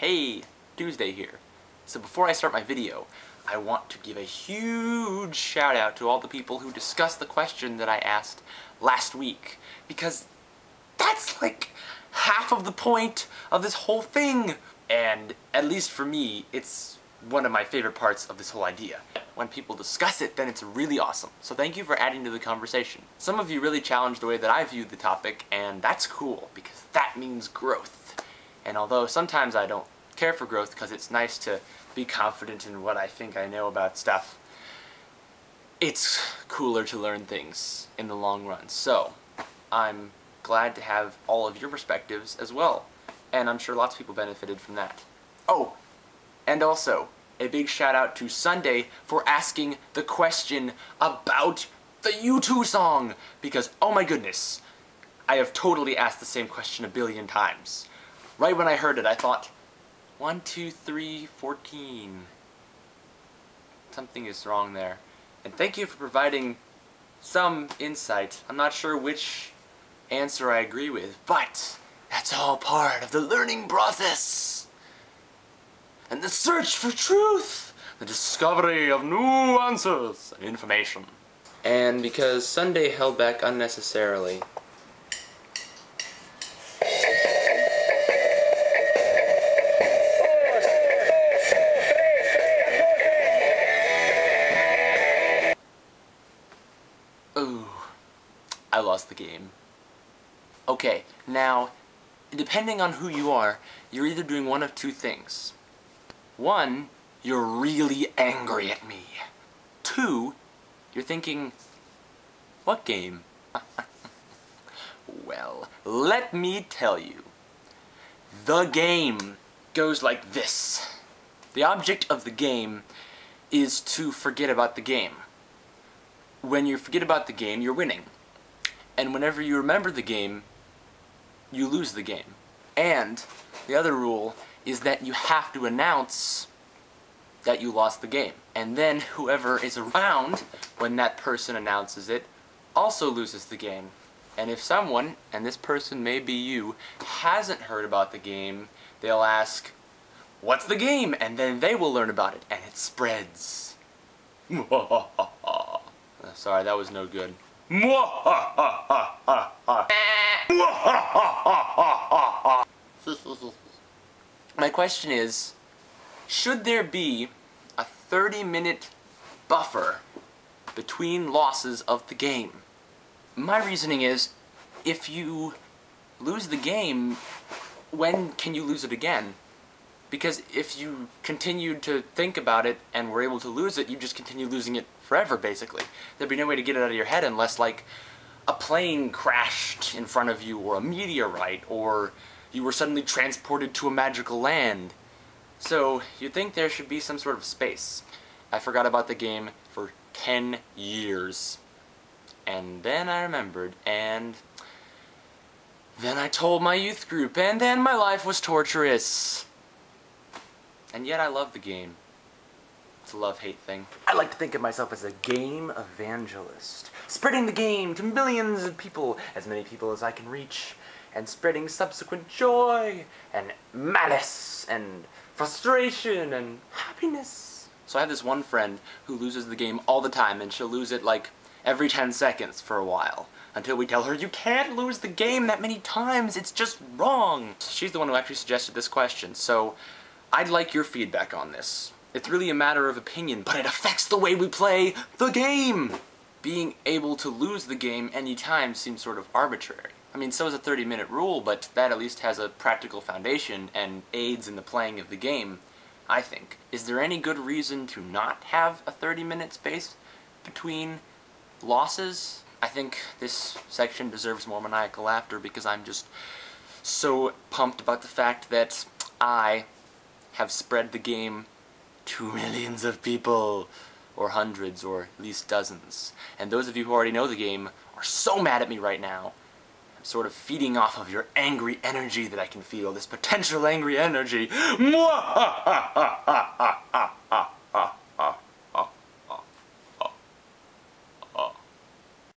Hey, Tuesday here. So before I start my video, I want to give a huge shout out to all the people who discussed the question that I asked last week, because that's like half of the point of this whole thing. And at least for me, it's one of my favorite parts of this whole idea. When people discuss it, then it's really awesome. So thank you for adding to the conversation. Some of you really challenged the way that I view the topic, and that's cool, because that means growth. And although sometimes I don't care for growth because it's nice to be confident in what I think I know about stuff, it's cooler to learn things in the long run. So I'm glad to have all of your perspectives as well, and I'm sure lots of people benefited from that. Oh, and also a big shout out to Sunday for asking the question about the U2 song, because oh my goodness, I have totally asked the same question a billion times. Right when I heard it, I thought, 1, 2, 3, 14. Something is wrong there. And thank you for providing some insight. I'm not sure which answer I agree with, but that's all part of the learning process. And the search for truth. The discovery of new answers and information. And because Sunday held back unnecessarily, ooh, I lost the game. Okay, now, depending on who you are, you're either doing one of two things. 1, you're really angry at me. 2, you're thinking, what game? Well, let me tell you. The game goes like this. The object of the game is to forget about the game. When you forget about the game, you're winning. And whenever you remember the game, you lose the game. And the other rule is that you have to announce that you lost the game. And then whoever is around when that person announces it also loses the game. And if someone, and this person may be you, hasn't heard about the game, they'll ask, what's the game? And then they will learn about it, and it spreads. Sorry, that was no good. My question is, should there be a 30-minute buffer between losses of the game? My reasoning is, if you lose the game, when can you lose it again? Because if you continued to think about it and were able to lose it, you just continue losing it forever, basically. There'd be no way to get it out of your head unless, like, a plane crashed in front of you, or a meteorite, or you were suddenly transported to a magical land. So, you'd think there should be some sort of space. I forgot about the game for 10 years. And then I remembered, and then I told my youth group, and then my life was torturous. And yet I love the game. It's a love-hate thing. I like to think of myself as a game evangelist, spreading the game to millions of people, as many people as I can reach, and spreading subsequent joy, and malice, and frustration, and happiness. So I have this one friend who loses the game all the time, and she'll lose it like every 10 seconds for a while, until we tell her, you can't lose the game that many times, it's just wrong. She's the one who actually suggested this question, so I'd like your feedback on this. It's really a matter of opinion, but it affects the way we play the game! Being able to lose the game any time seems sort of arbitrary. I mean, so is a 30-minute rule, but that at least has a practical foundation and aids in the playing of the game, I think. Is there any good reason to not have a 30-minute space between losses? I think this section deserves more maniacal laughter because I'm just so pumped about the fact that I have spread the game to millions of people, or hundreds, or at least dozens. And those of you who already know the game are so mad at me right now. I'm sort of feeding off of your angry energy that I can feel, this potential angry energy.